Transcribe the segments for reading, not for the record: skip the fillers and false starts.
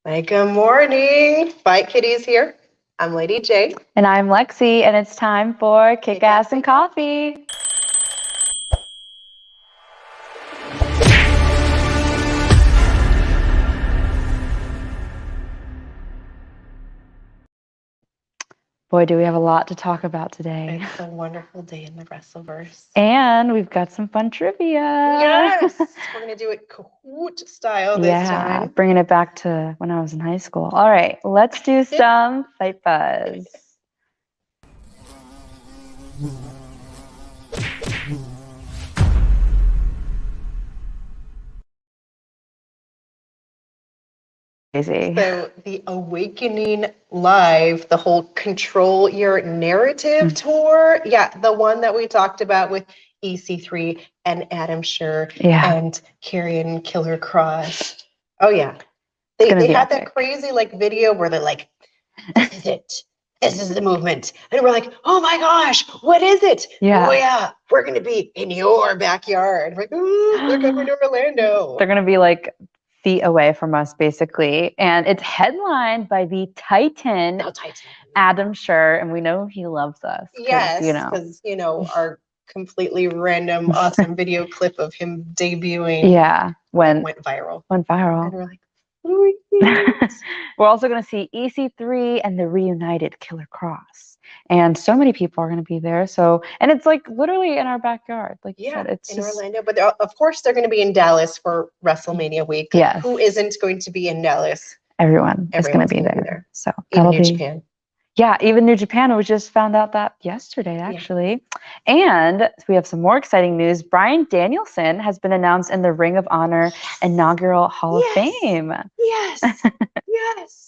Hi, good morning. Fight Kitties here. I'm Lady J. And I'm Lexi, and it's time for Kickass and Coffee. Boy, do we have a lot to talk about today. It's a wonderful day in the Wrestleverse. And we've got some fun trivia. Yes! We're going to do it Kahoot style this time. Yeah, bringing it back to when I was in high school. All right, let's do some Fight Buzz. Crazy. So the Awakening Live, the whole Control Your Narrative tour. Yeah, the one that we talked about with EC3 and Adam Scherr and Karrion Killer Cross. Oh, yeah. They had that crazy video where they're like, this is it. This is the movement. And we're like, oh my gosh, what is it? Yeah. Oh yeah, we're going to be in your backyard. We're like, ooh, they're coming to Orlando. They're going to be like feet away from us, basically. And it's headlined by the Titan, Adam Scherr. And we know he loves us. Yes, because, our completely random, awesome video clip of him debuting. Yeah, went viral. Went viral. And we're like, we're also going to see EC3 and the reunited Killer Cross. And so many people are going to be there. So, and it's like literally in our backyard. Like you said, it's in Orlando. But of course, they're going to be in Dallas for WrestleMania week. Yes. Who isn't going to be in Dallas? Everyone is going to be there. So even New Japan. Yeah, even New Japan. We just found out that yesterday, actually. Yeah. And we have some more exciting news. Bryan Danielson has been announced in the Ring of Honor inaugural Hall of Fame. Yes. Yes.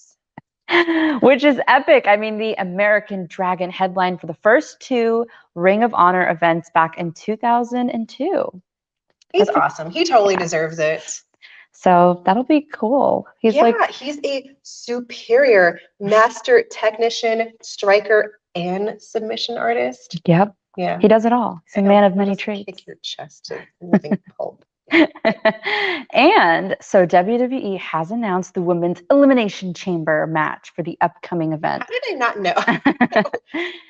Which is epic. I mean, the American Dragon headline for the first two Ring of Honor events back in 2002. He's awesome. He totally deserves it. So that'll be cool. He's a superior master technician, striker, and submission artist. Yep. Yeah. He does it all. He's a man of many traits. Kick your chest to living pulp. And so WWE has announced the women's Elimination Chamber match for the upcoming event. How did I not know?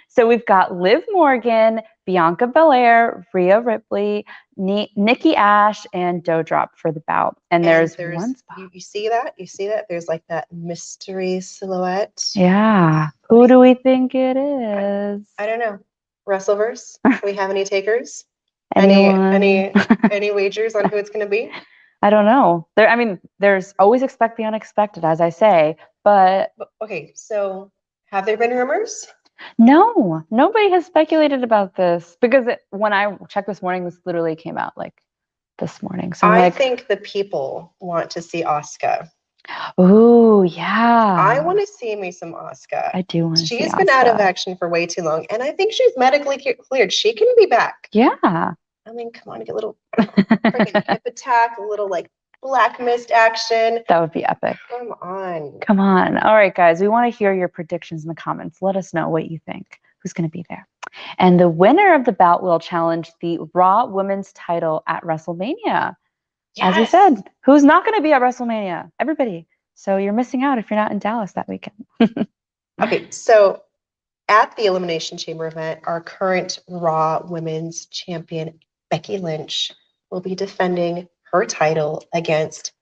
So we've got Liv Morgan, Bianca Belair, Rhea Ripley, Nikki Ash, and Doudrop for the bout. And there's one spot. You see that? You see that? There's like that mystery silhouette. Yeah. Who do we think it is? I don't know. Wrestleverse? Do we have any takers? Anyone? Any wagers on who it's going to be? I don't know. There's always expect the unexpected, as I say. But okay, so have there been rumors? No, nobody has speculated about this because when I checked this morning, this literally came out like this morning. So I think the people want to see Asuka. Oh, yeah. I want to see me some Asuka. I do want to see She's been out of action for way too long, and I think she's medically cleared. She can be back. Yeah. I mean, come on, get a little freaking hip attack, a little Black Mist action. That would be epic. Come on. Come on. All right, guys, we want to hear your predictions in the comments. Let us know what you think. Who's going to be there? And the winner of the bout will challenge the Raw Women's title at WrestleMania. As we said, who's not going to be at WrestleMania? Everybody. So you're missing out if you're not in Dallas that weekend. Okay, so at the Elimination Chamber event, our current Raw Women's Champion, Becky Lynch, will be defending her title against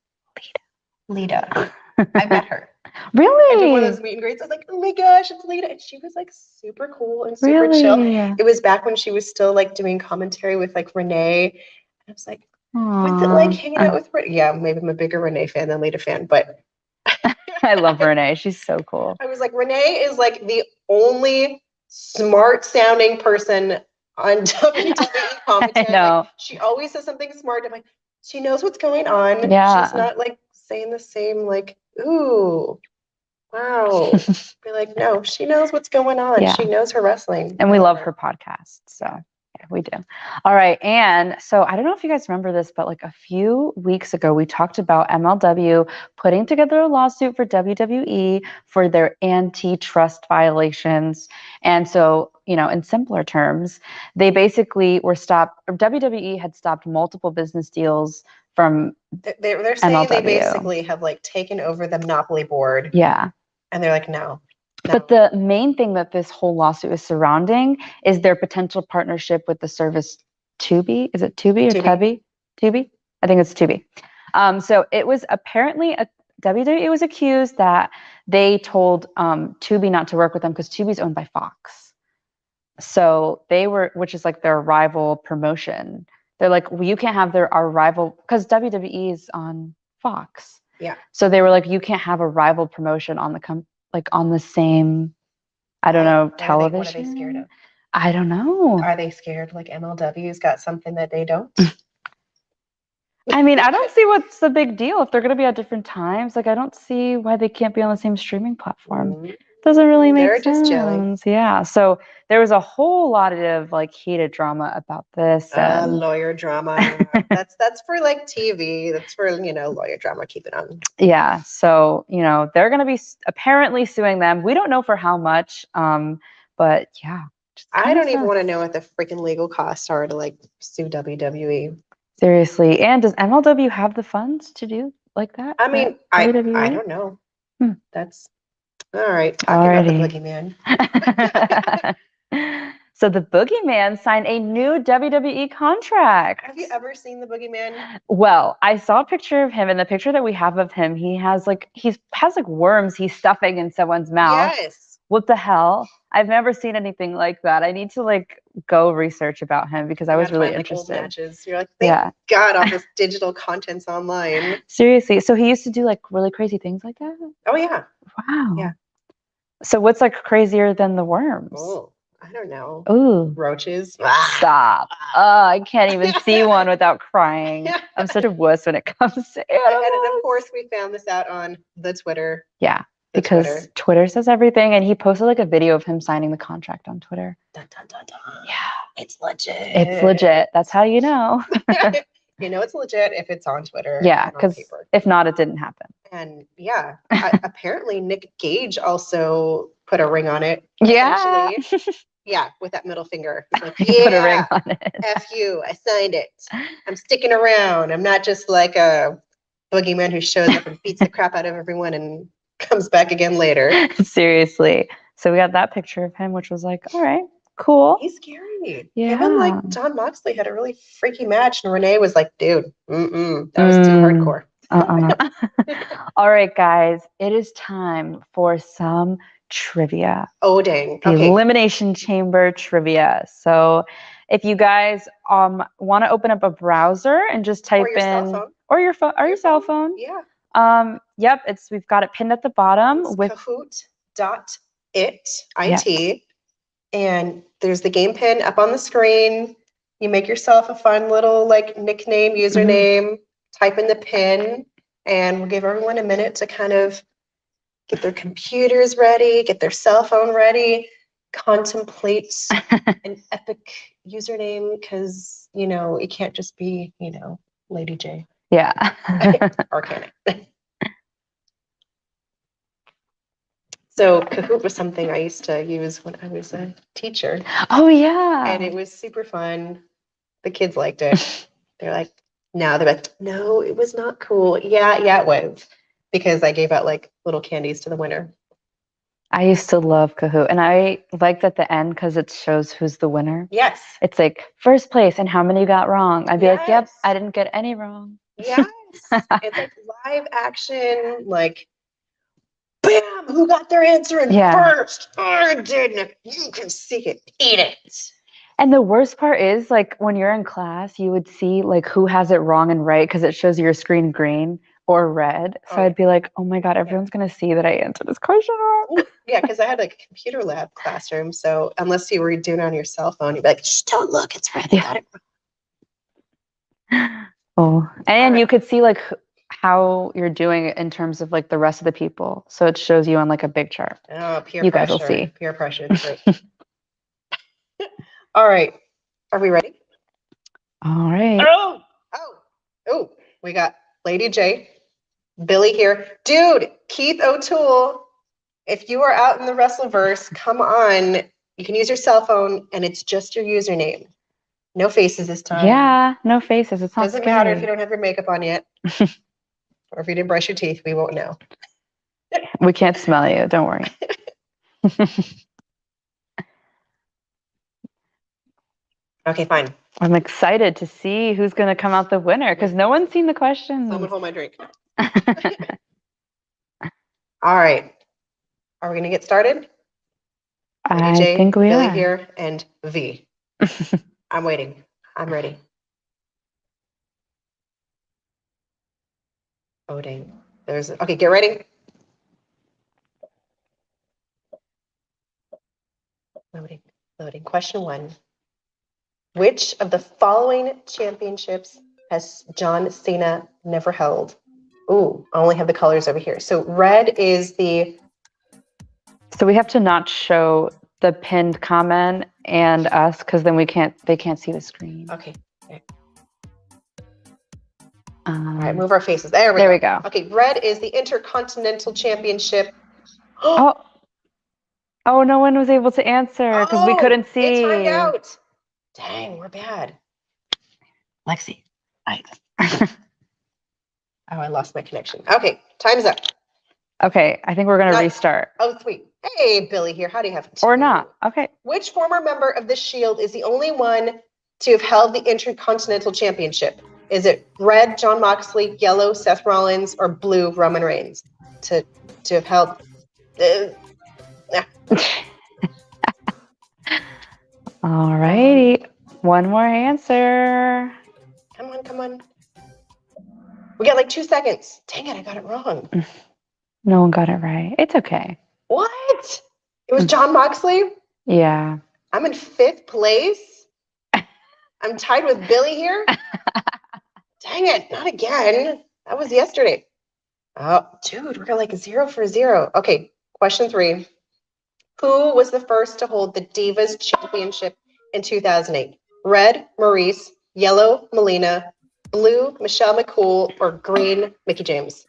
Lita. I met her. Really? I did one of those meet and greets. I was like, oh my gosh, it's Lita. And she was super cool and super chill. It was back when she was still doing commentary with Renee. And I was like, what's it like hanging out with Renee? Yeah, maybe I'm a bigger Renee fan than Lita fan, but I love Renee. She's so cool. I was like, Renee is the only smart sounding person on WWE commentary. I know. She always says something smart. I'm like, she knows what's going on. Yeah. She's not saying the same ooh, wow. Be like, no, she knows what's going on. Yeah. She knows her wrestling. And we love her podcast. So yeah, we do. All right. And so I don't know if you guys remember this, but a few weeks ago, we talked about MLW putting together a lawsuit for WWE for their antitrust violations. And so, in simpler terms, they basically were WWE had stopped multiple business deals from they're saying MLW. they basically have like taken over the monopoly board. Yeah. And they're like, no. But the main thing that this whole lawsuit is surrounding is their potential partnership with the service Tubi. Is it Tubi or Tubi? Tubi? I think it's Tubi. So it was apparently WWE was accused that they told Tubi not to work with them because Tubi's owned by Fox. So they were, which is like their rival promotion. They're like, well, you can't have our rival, because WWE is on Fox. Yeah. So they were like, you can't have a rival promotion on the on the same, I don't know, television. What are they scared of? I don't know. Are they scared like MLW's got something that they don't? I mean, I don't see what's the big deal if they're going to be at different times. Like, I don't see why they can't be on the same streaming platform. Doesn't really make sense. They're just jelly. Yeah. So there was a whole lot of like heated drama about this. Lawyer drama. that's for like TV. That's for, lawyer drama. Keep it on. Yeah. So, they're going to be apparently suing them. We don't know for how much. But yeah. I don't even want to know what the freaking legal costs are to like sue WWE. Seriously. And does MLW have the funds to do like that? I mean, I don't know. That's all right. Talking about the Boogeyman. So the Boogeyman signed a new WWE contract. Have you ever seen the Boogeyman? Well, I saw a picture of him, and the picture that we have of him, he has like worms he's stuffing in someone's mouth. Yes. What the hell? I've never seen anything like that. I need to like go research about him because I was really interested. Like, old matches. You're like, thank God, all this digital content's online. Seriously. So he used to do like really crazy things like that? Oh yeah. Wow. Yeah. So what's like crazier than the worms? Oh, I don't know. Ooh. Roaches. Stop. I can't even see one without crying. I'm such a wuss when it comes to animals. And of course, we found this out on the Twitter. Yeah. Because Twitter says everything, and he posted like a video of him signing the contract on Twitter. Dun, dun, dun, dun. Yeah, it's legit. It's legit. That's how you know. You know it's legit if it's on Twitter. Yeah, because if not, it didn't happen. And yeah, apparently Nick Gage also put a ring on it. Yeah. Yeah, with that middle finger. He's like, put a ring on it. F you, I signed it. I'm sticking around. I'm not just like a boogeyman who shows up and beats the crap out of everyone and comes back again later. Seriously. So we got that picture of him, which was like, all right, cool. He's scary. Yeah. Even like Jon Moxley had a really freaky match, and Renee was like, dude, that was too hardcore. All right, guys, it is time for some trivia. Oh, dang. The Elimination Chamber trivia. So if you guys want to open up a browser and just type in or your phone or your cell phone. Yeah. Yep, we've got it pinned at the bottom with Kahoot.it, and there's the game pin up on the screen. You make yourself a fun little like nickname, username, type in the pin, and we'll give everyone a minute to kind of get their computers ready, get their cell phone ready, contemplate an epic username, because it can't just be Lady J. Yeah. Or can it? So Kahoot was something I used to use when I was a teacher. Oh yeah. And it was super fun. The kids liked it. They're like, no, it was not cool. Yeah, it was. Because I gave out like little candies to the winner. I used to love Kahoot, and I liked at the end because it shows who's the winner. Yes. It's like first place and how many you got wrong. I'd be like, yep, I didn't get any wrong. Yes. It's like live action, like, bam, who got their answer in first? I didn't. You can see it. Eat it. And the worst part is, like, when you're in class, you would see like who has it wrong and right because it shows your screen green or red. So I'd be like, oh my God, everyone's going to see that I answered this question wrong. Yeah, because I had like a computer lab classroom. So unless you were doing it on your cell phone, you'd be like, shh, don't look, it's red. You got it wrong. Oh, and you could see like how you're doing in terms of like the rest of the people. So it shows you on like a big chart. Oh, peer you pressure. Guys will see. Peer pressure. Great. All right. Are we ready? All right. Oh, we got Lady J, Billy here. Dude, Keith O'Toole, if you are out in the Wrestleverse, come on. You can use your cell phone and it's just your username. No faces this time. Yeah, no faces. It's not Doesn't scary. matter if you don't have your makeup on yet. Or if you didn't brush your teeth, we won't know. We can't smell you. Don't worry. Okay, fine. I'm excited to see who's going to come out the winner because no one's seen the questions. Someone hold my drink. All right. Are we going to get started? I AJ, think we Billy are. here, and V. I'm waiting. I'm ready. Voting. Okay, get ready. Loading. Question 1. Which of the following championships has John Cena never held? Ooh, I only have the colors over here. So red is the... So we have to not show the pinned comment and us because then they can't see the screen. Okay. All right, move our faces. There we go. Okay, red is the Intercontinental Championship. Oh, no one was able to answer because we couldn't see. It timed out. Dang, we're bad. Lexi. I lost my connection. Okay, time's up. Okay, I think we're going to restart. Oh, sweet. Hey, Billy here. How do you have Or not. Okay. Which former member of the Shield is the only one to have held the Intercontinental Championship? Is it red, Jon Moxley, yellow, Seth Rollins, or blue, Roman Reigns? To have held... All righty. One more answer. Come on. We got like 2 seconds. Dang it, I got it wrong. No one got it right. It's okay. What? It was Jon Moxley? Yeah. I'm in 5th place? I'm tied with Billy here? Dang it, not again. That was yesterday. Oh, dude, we're like 0 for 0. Okay, question 3. Who was the first to hold the Divas Championship in 2008? Red, Maurice, yellow, Melina, blue, Michelle McCool, or green, Mickie James?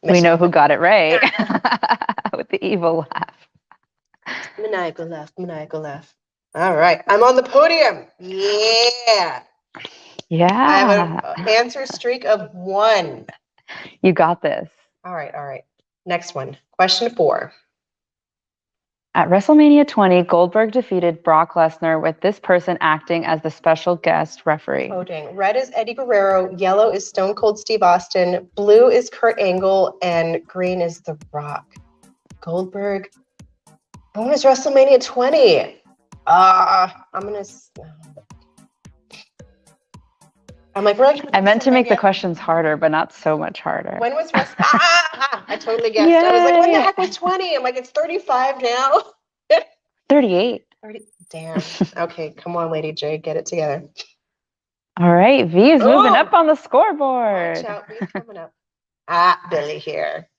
We know who got it right with the evil laugh. Maniacal laugh. All right, I'm on the podium. Yeah. I have an answer streak of 1. You got this. All right. Next one. Question 4. At WrestleMania 20, Goldberg defeated Brock Lesnar with this person acting as the special guest referee. Voting. Red is Eddie Guerrero, yellow is Stone Cold Steve Austin, blue is Kurt Angle, and green is The Rock. Goldberg. When was WrestleMania 20? I meant to make the questions harder, but not so much harder. When was I totally guessed. Yay. I was like, when the heck was 20? I'm like, it's 35 now. 38. 30. Damn. Okay, come on, Lady J, get it together. All right, V is moving up on the scoreboard. Watch out, V's coming up. Billy here.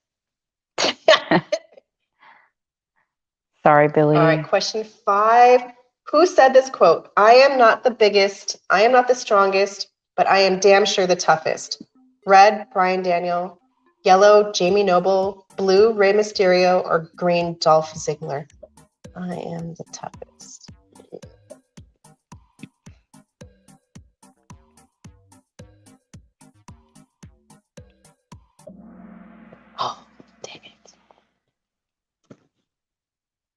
Sorry, Billy. All right, question 5. Who said this quote? I am not the biggest, I am not the strongest, but I am damn sure the toughest. Red, Bryan Daniel. Yellow, Jamie Noble. Blue, Rey Mysterio. Or green, Dolph Ziggler. I am the toughest. Oh, dang it.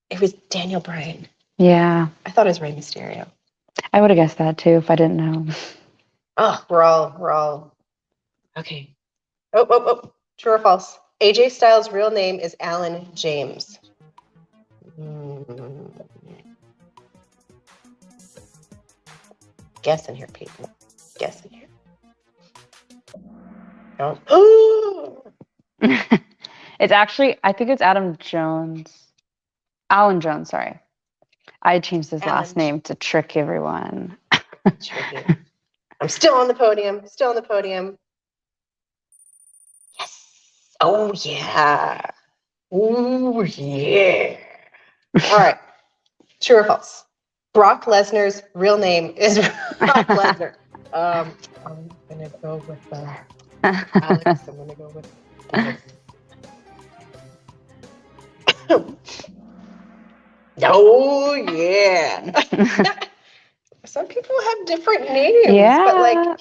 It was Daniel Bryan. Yeah. I thought it was Rey Mysterio. I would have guessed that too if I didn't know. Oh, we're all. Okay. Oh. True or false? AJ Styles' real name is Alan James. Guessing here, people. Guessing here. Oh. It's actually, I think it's Alan Jones, sorry. I changed his last name to trick everyone. Tricky. I'm still on the podium. Yes. Oh, yeah. Ooh, yeah. All right. True or false? Brock Lesnar's real name is Brock Lesnar. I'm gonna go with Alex. I'm gonna go with Alex. Oh yeah. Some people have different names, but like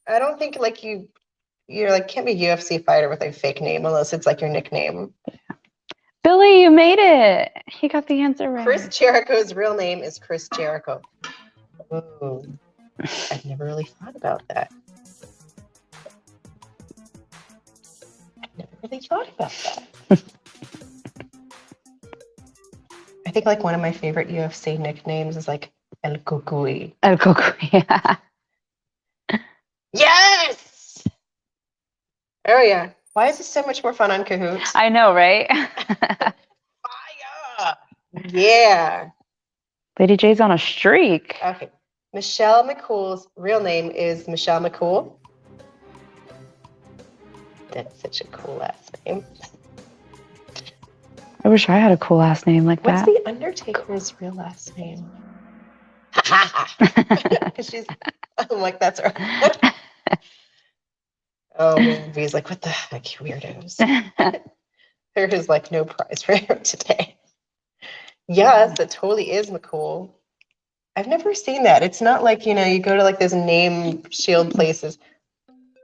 I don't think like you're like can't be a UFC fighter with a fake name unless it's like your nickname. Billy, you made it. He got the answer right. Chris Jericho's real name is Chris Jericho. Ooh, I've never really thought about that. I think like one of my favorite UFC nicknames is like El Cucuy. El Cucuy, yeah. Yes! Oh yeah. Why is this so much more fun on Kahoot? I know, right? Fire! Yeah. Lady J's on a streak. Okay. Michelle McCool's real name is Michelle McCool. That's such a cool last name. I wish I had a cool last name like that. What's the Undertaker's real last name? I'm like, that's right. Oh man, V's like, what the heck, weirdos. There is like no prize for him today. Yes, it totally is McCool. I've never seen that. It's not like, you go to like those name shield places.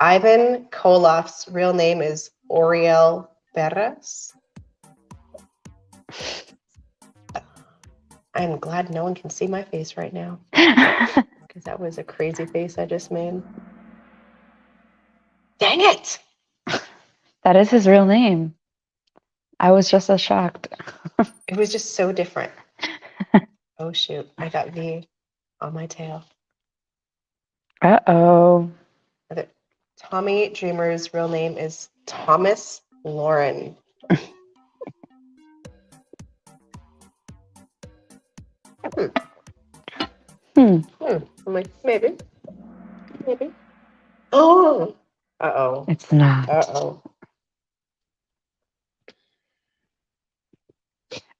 Ivan Koloff's real name is Oriel Perez. I'm glad no one can see my face right now. Because that was a crazy face I just made. Dang it! That is his real name. I was just as shocked. It was just so different. Oh shoot, I got V on my tail. Uh-oh. Tommy Dreamer's real name is Thomas Lauren. I'm like, maybe. Oh. Uh-oh. It's not. Uh-oh.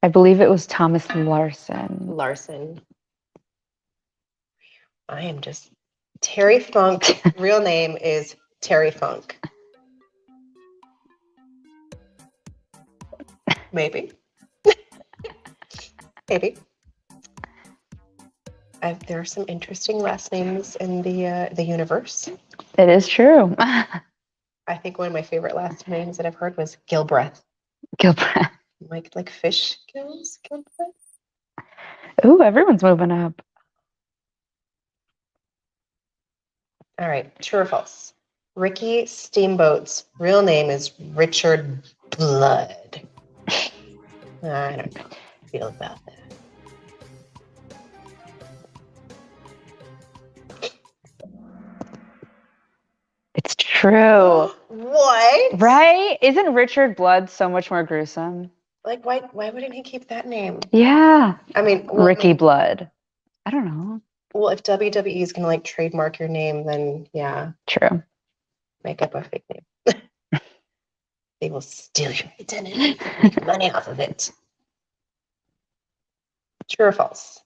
I believe it was Thomas Larson. I am just... Terry Funk's real name is Terry Funk. Maybe. Maybe. There are some interesting last names in the universe. It is true. I think one of my favorite last names that I've heard was Gilbreth. Gilbreth. Like fish gills? Gilbreth? Ooh, everyone's moving up. All right, true or false? Ricky Steamboat's real name is Richard Blood. I don't know how I feel about that. It's true. What? Right? Isn't Richard Blood so much more gruesome? Like, why wouldn't he keep that name? Yeah. I mean, Ricky Blood. I don't know. Well, if WWE is going to like trademark your name, then yeah. True. Make up a fake name. They will steal your identity, make money off of it. True or false?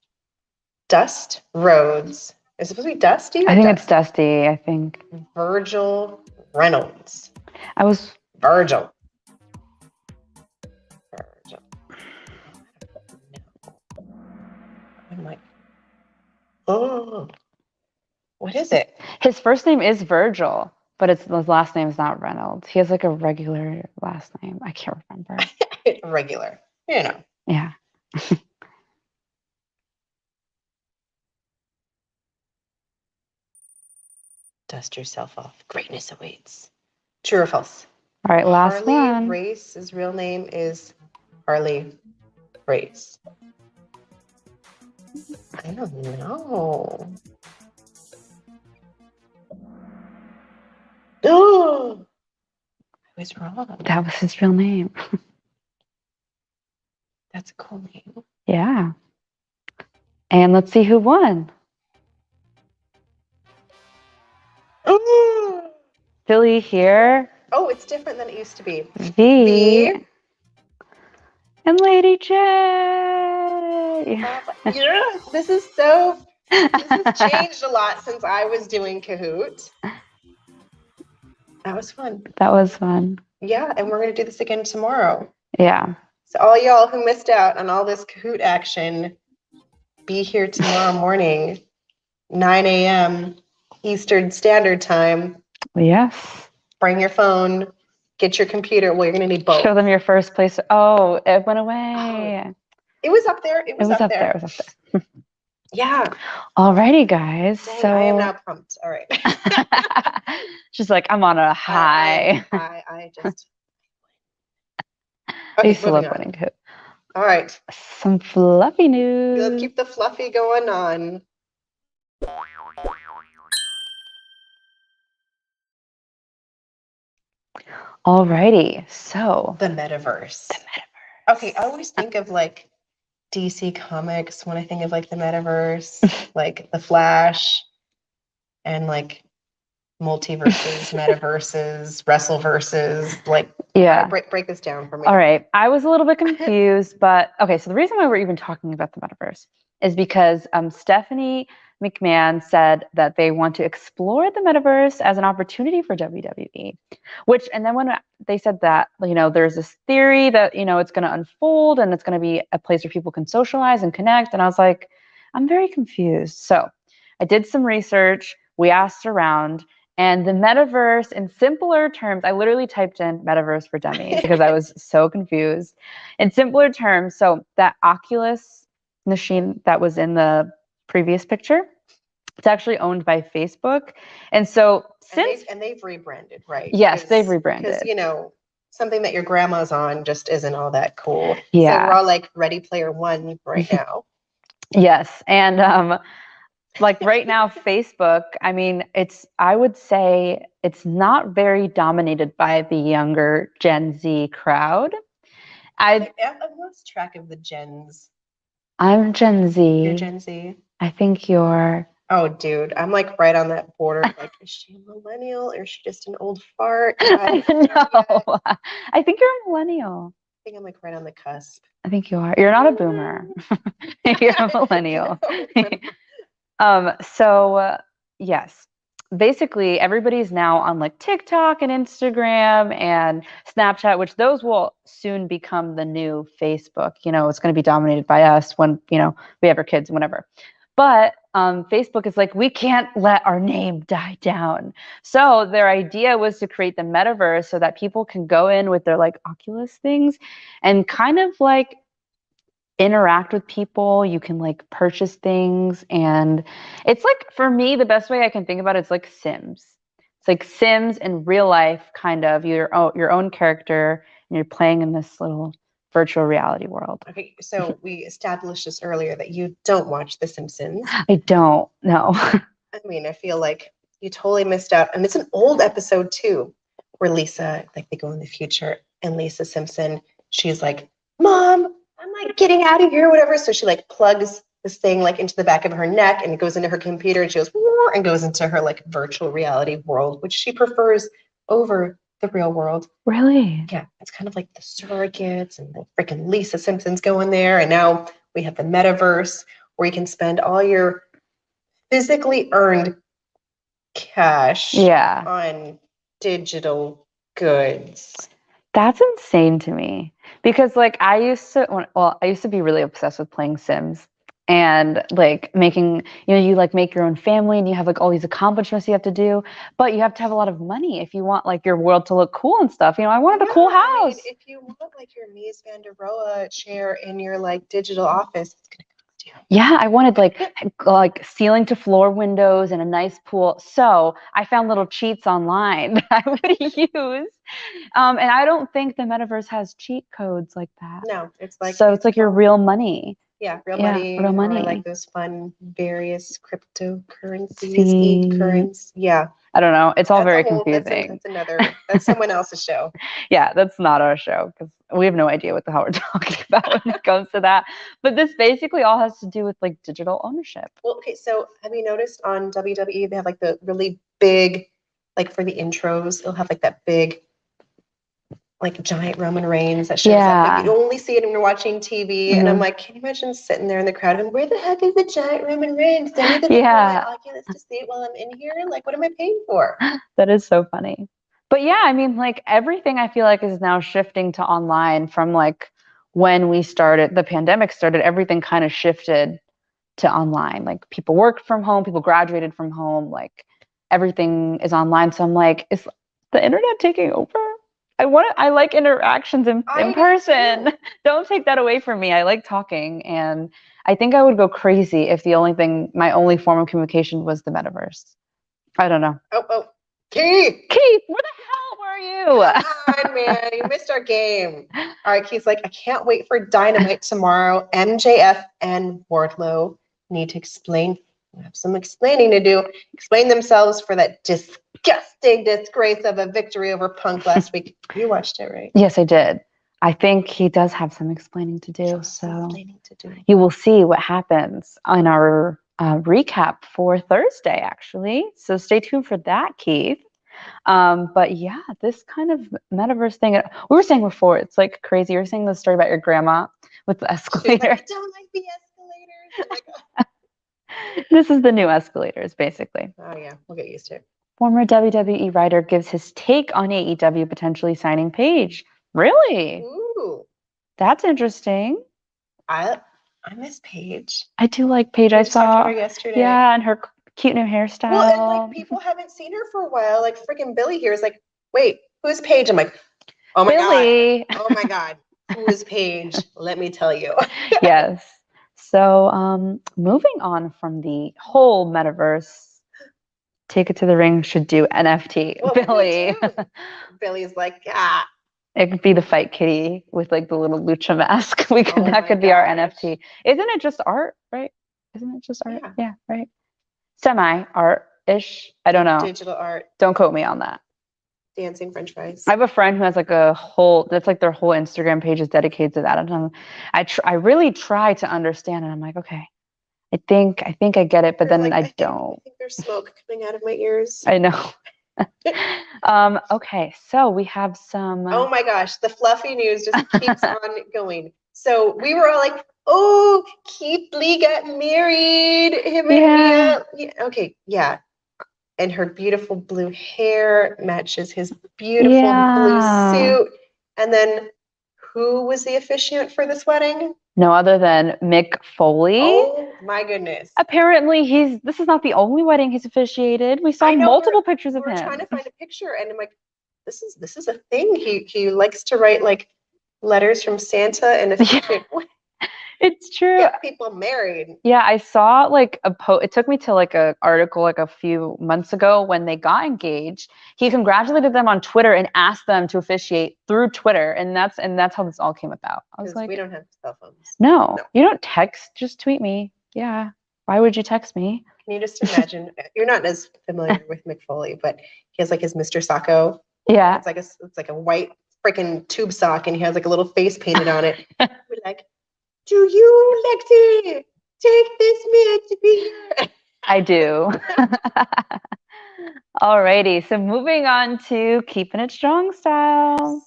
Dust Rhodes. Is it supposed to be Dusty? I think it's Dusty, I think. Virgil Reynolds. Virgil. I'm like, oh, what is it? His first name is Virgil, but his last name is not Reynolds. He has like a regular last name. I can't remember. Regular, Yeah. Dust yourself off. Greatness awaits. True or false? All right, last Harley one. Race, his real name is Harley Race. I don't know. Oh, I was wrong. That was his real name. That's a cool name. Yeah. And let's see who won. Philly here. Oh, it's different than it used to be. V. And Lady J. Yeah, this is so This has changed a lot since I was doing Kahoot. That was fun. That was fun. Yeah, and we're going to do this again tomorrow. Yeah. So all y'all who missed out on all this Kahoot action, be here tomorrow morning, 9 a.m. Eastern Standard Time. Yes. Bring your phone, get your computer. Well, you're going to need both. Show them your first place. Oh, it went away. It was up there. It was up there. It was up there. Yeah. Alrighty, guys. Dang, so I am now pumped. All right. She's like, I'm on a high. I just. I used to love winning Kahoot. All right. Some fluffy news. We'll keep the fluffy going on. Alrighty. So the metaverse. Okay, I always think of like DC Comics when I think of like the metaverse, like the Flash, and like multiverses, metaverses, wrestleverses. Like, yeah, break this down for me. All right, I was a little bit confused, but okay. So the reason why we're even talking about the metaverse is because Stephanie McMahon said that they want to explore the metaverse as an opportunity for WWE, and then when they said that, there's this theory that, it's going to unfold and it's going to be a place where people can socialize and connect. And I was like, I'm very confused. So I did some research. We asked around, and the metaverse, in simpler terms, I literally typed in metaverse for dummies because I was so confused. In simpler terms, so that Oculus machine that was in the previous picture, it's actually owned by Facebook. And so they've rebranded, right? Yes, they've rebranded. Because, something that your grandma's on just isn't all that cool. Yeah. So we're all like Ready Player One right now. Yes. And like right now, Facebook, I mean, I would say it's not very dominated by the younger Gen Z crowd. I've lost track of the gens. I'm Gen Z. You're Gen Z. I think you're. Oh, dude, I'm like right on that border. Like, is she a millennial or is she just an old fart? I don't know. I think you're a millennial. I think I'm like right on the cusp. I think you are. You're not a boomer. You're a millennial. So yes, basically everybody's now on like TikTok and Instagram and Snapchat, which those will soon become the new Facebook. It's going to be dominated by us when, we have our kids and whatever. But Facebook is like, we can't let our name die down. So their idea was to create the metaverse so that people can go in with their like Oculus things and kind of like interact with people. You can like purchase things, and it's like, for me, the best way I can think about it's like Sims. It's like Sims in real life, kind of your own character, and you're playing in this little virtual reality world. Okay, so we established this earlier that you don't watch The Simpsons. I don't know. I mean, I feel like you totally missed out, and it's an old episode too, where Lisa, like they go in the future, and Lisa Simpson, she's like, "Mom, I'm like getting out of here," whatever. So she like plugs this thing like into the back of her neck, and it goes into her computer, and she goes and goes into her like virtual reality world, which she prefers over the real world. Really? Yeah, it's kind of like the surrogates and the freaking Lisa Simpsons go in there, and now we have the metaverse where you can spend all your physically earned cash on digital goods. That's insane to me, because like I used to be really obsessed with playing Sims and like making, you like make your own family and you have like all these accomplishments you have to do, but you have to have a lot of money if you want like your world to look cool and stuff. I wanted a cool house. I mean, if you want like your Mies van der Rohe chair in your like digital office, it's gonna cost you. Yeah, I wanted like ceiling to floor windows and a nice pool. So I found little cheats online that I would use. And I don't think the metaverse has cheat codes like that. No, it's like your real money. Yeah, real money. Real money. Or like those fun various cryptocurrencies, currencies. Yeah. I don't know. It's all very confusing. That's someone else's show. Yeah, that's not our show because we have no idea what the hell we're talking about when it comes to that. But this basically all has to do with like digital ownership. Well, okay, so have you noticed on WWE they have like the really big, like for the intros, they'll have like that big like giant Roman Reigns that shows up. Like, you only see it when you're watching TV. And I'm like, can you imagine sitting there in the crowd and where the heck is the giant Roman Reigns? Send me the thing on my Oculus to see it while I'm in here. Like, what am I paying for? That is so funny. But yeah, I mean, like everything I feel like is now shifting to online from like when we started, the pandemic started, everything kind of shifted to online. Like people worked from home, people graduated from home, like everything is online. So I'm like, is the internet taking over? I like interactions in person. Don't take that away from me. I like talking, and I think I would go crazy if my only form of communication was the metaverse. I don't know. Oh, Keith, where the hell were you? Come on, man, you missed our game. All right, Keith's like, I can't wait for Dynamite tomorrow. MJF and Wardlow need to explain. Have some explaining to do. Explain themselves for that disgusting disgrace of a victory over Punk last week. You watched it, right? Yes, I did. I think he does have some explaining to do. You will see what happens on our recap for Thursday, actually. So stay tuned for that, Keith. But yeah, this kind of metaverse thing, we were saying before, it's like crazy. You were saying the story about your grandma with the escalator. Like, I don't like the escalators. Like, this is the new escalators, basically. Oh yeah, we'll get used to it. Former WWE writer gives his take on AEW potentially signing Paige. Really? Ooh. That's interesting. I miss Paige. I do like Paige. I saw her yesterday. Yeah, and her cute new hairstyle. Well, and like people haven't seen her for a while. Like freaking Billy here is like, wait, who's Paige? I'm like, oh my Billy. God. Oh my God. Who is Paige? Let me tell you. Yes. So moving on from the whole metaverse, Take It to the Ring should do NFT. What Billy. Billy's like, It could be the fight kitty with like the little lucha mask. That could be our NFT. Isn't it just art, right? Isn't it just art? Yeah, right. Semi-art-ish. I don't know. Digital art. Don't quote me on that. Dancing French fries. I have a friend who has like their whole Instagram page is dedicated to that. And I really try to understand it. I'm like, okay, I think I get it, but then I don't. I think there's smoke coming out of my ears. I know. Okay, so we have some. Oh my gosh, the fluffy news just keeps on going. So we were all like, oh, Keith Lee got married. Him and Mia. Okay, yeah. And her beautiful blue hair matches his beautiful blue suit. And then who was the officiant for this wedding? No other than Mick Foley. Oh my goodness. Apparently this is not the only wedding he's officiated. We saw multiple pictures of him. We're trying to find a picture and I'm like, this is a thing. He likes to write like letters from Santa and officiate. It's true. Get people married. Yeah, I saw like a post. It took me to like an article like a few months ago when they got engaged. He congratulated them on Twitter and asked them to officiate through Twitter, and that's how this all came about. I was like, we don't have cell phones. No, you don't text. Just tweet me. Yeah. Why would you text me? Can you just imagine? You're not as familiar with Mick Foley, but he has like his Mr. Sacco. Yeah. It's like a white freaking tube sock, and he has like a little face painted on it. We're like, do you like to take this man to be here? I do. Alrighty, so moving on to Keeping It Strong style.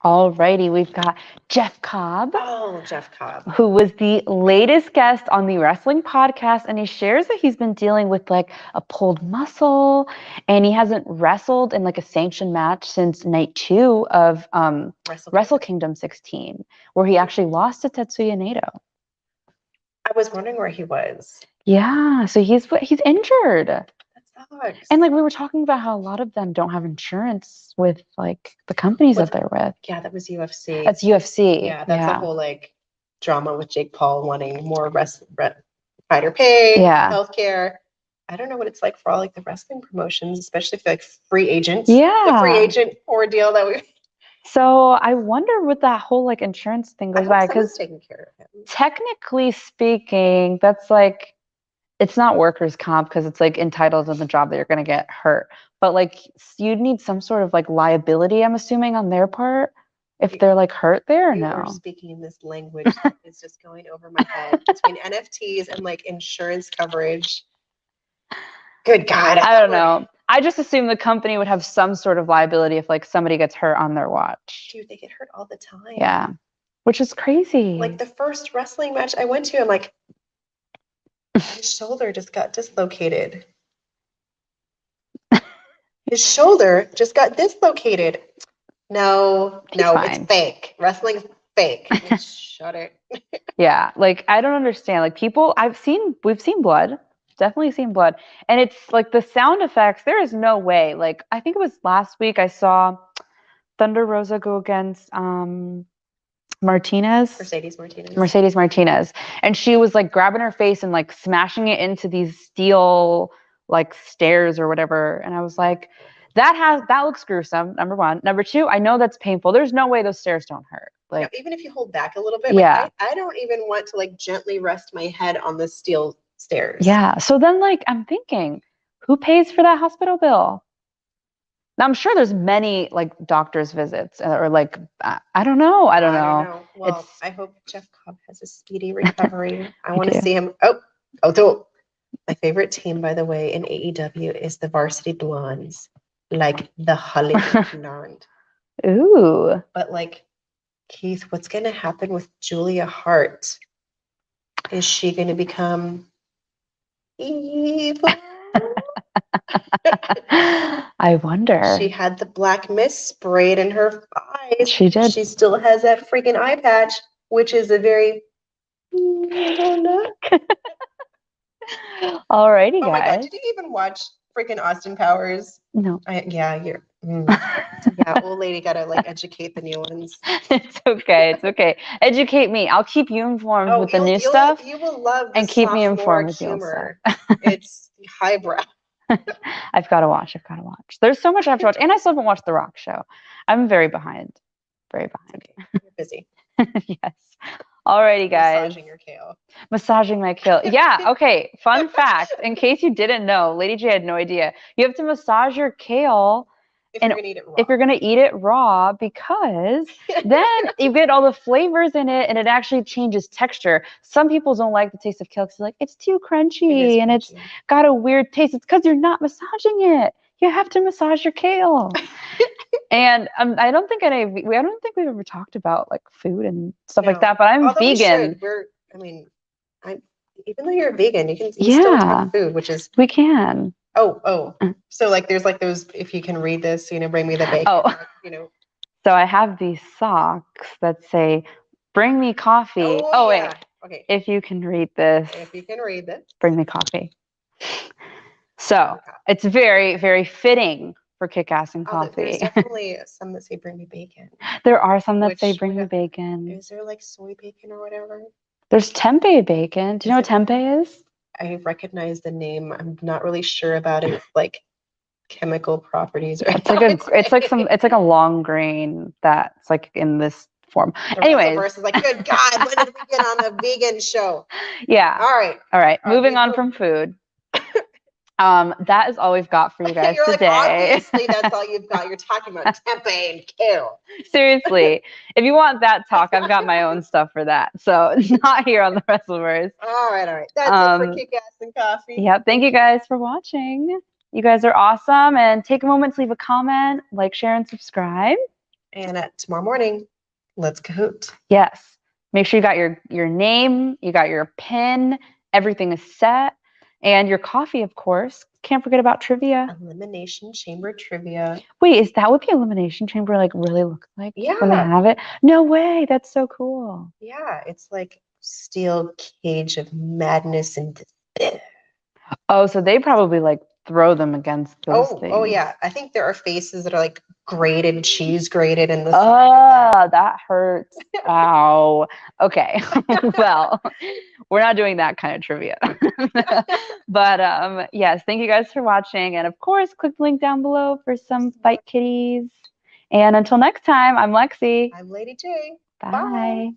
Alrighty, we've got Jeff Cobb. Oh, Jeff Cobb. Who was the latest guest on the wrestling podcast, and he shares that he's been dealing with like a pulled muscle, and he hasn't wrestled in like a sanctioned match since night 2 of Wrestle Kingdom 16, where he actually lost to Tetsuya Naito. I was wondering where he was. Yeah, so he's injured. That sucks. And like we were talking about how a lot of them don't have insurance with like the companies that they're with. Yeah, that was UFC. That's UFC. Yeah, that's a whole like drama with Jake Paul wanting more fighter pay, healthcare. I don't know what it's like for all like the wrestling promotions, especially for like free agents. Yeah, the free agent ordeal that we. So I wonder what that whole like insurance thing goes by, because taking care of him. Technically speaking, that's like, it's not workers' comp because it's like entitled to the job that you're going to get hurt. But like you'd need some sort of like liability, I'm assuming, on their part if they're like hurt there or no. You're speaking in this language that is just going over my head between NFTs and like insurance coverage. Good God. I don't know. I just assume the company would have some sort of liability if like somebody gets hurt on their watch. Dude, they get hurt all the time. Yeah. Which is crazy. Like the first wrestling match I went to, I'm like, his shoulder just got dislocated. His shoulder just got dislocated. No, it's fake. Wrestling is fake. Shut it. Yeah, like I don't understand. Like we've seen blood, definitely seen blood, and it's like the sound effects. There is no way. Like I think it was last week I saw Thunder Rosa go against Mercedes Martinez, and she was like grabbing her face and like smashing it into these steel like stairs or whatever, and I was like, that looks gruesome. Number one. Number two, I know that's painful. There's no way those stairs don't hurt. Like even if you hold back a little bit, like, I don't even want to like gently rest my head on the steel stairs. Yeah. So then like I'm thinking, who pays for that hospital bill? Now I'm sure there's many like doctor's visits or like I don't know. Well, I hope Jeff Cobb has a speedy recovery. I want to see him. So my favorite team, by the way, in AEW is the Varsity Blondes, like the Hollywood Blonde. Ooh. But like, Keith, what's going to happen with Julia Hart? Is she going to become evil? I wonder. She had the black mist sprayed in her eyes. She did. She still has that freaking eye patch, which is a very evil look. Alrighty, guys. Oh my God, did you even watch freaking Austin Powers? No. Yeah, old lady gotta like educate the new ones. It's okay. Educate me. I'll keep you informed with the new stuff. You will love the and keep me informed with humor. It's highbrow. I've got to watch. There's so much I have to watch, and I still haven't watched The Rock show. I'm very behind. Okay, you're busy. Yes. Alrighty, guys. Massaging your kale. Massaging my kale. Yeah. Okay. Fun fact, in case you didn't know, Lady J had no idea. You have to massage your kale if you're gonna eat it raw. If you're gonna eat it raw, because then you get all the flavors in it, and it actually changes texture. Some people don't like the taste of kale because like it's too crunchy and it's got a weird taste. It's because you're not massaging it. You have to massage your kale. And I don't think we've ever talked about like food and stuff like that. But I'm vegan. Even though you're vegan, you can still talk food, which is we can. So like there's like those, if you can read this, bring me the bacon. So I have these socks that say, "Bring me coffee." Wait. Okay. If you can read this. Bring me coffee. So it's very, very fitting for Kickass and coffee. There's definitely some that say "Bring me bacon." There are some that say "Bring me bacon." Is there like soy bacon or whatever? There's tempeh bacon. Do you know what tempeh is? I recognize the name. I'm not really sure about it, like chemical properties. It's like a long grain that's like in this form. Anyways, verse is like, good God, when did we get on a vegan show? Yeah. All right. Moving on from food. That is all we've got for you guys today. Obviously, that's all you've got. You're talking about tempeh and kale. Seriously, if you want that talk, I've got my own stuff for that. So not here on the Wrestleverse. All right. That's it for Kickass and Coffee. Yep. Thank you guys for watching. You guys are awesome. And take a moment to leave a comment, like, share, and subscribe. And tomorrow morning, let's cahoot. Yes. Make sure you got your name, you got your pin, everything is set. And your coffee, of course. Can't forget about trivia. Elimination Chamber trivia. Wait, is that what the Elimination Chamber like really looks like? Yeah. When they have it? No way. That's so cool. Yeah, it's like steel cage of madness and despair. Oh, so they probably like throw them against those things. Oh yeah. I think there are faces that are like grated, cheese grated in the that hurts. Ow. Okay. Well, we're not doing that kind of trivia. But yes, thank you guys for watching. And of course, click the link down below for some Fight Kitties. And until next time, I'm Lexi. I'm Lady J. Bye.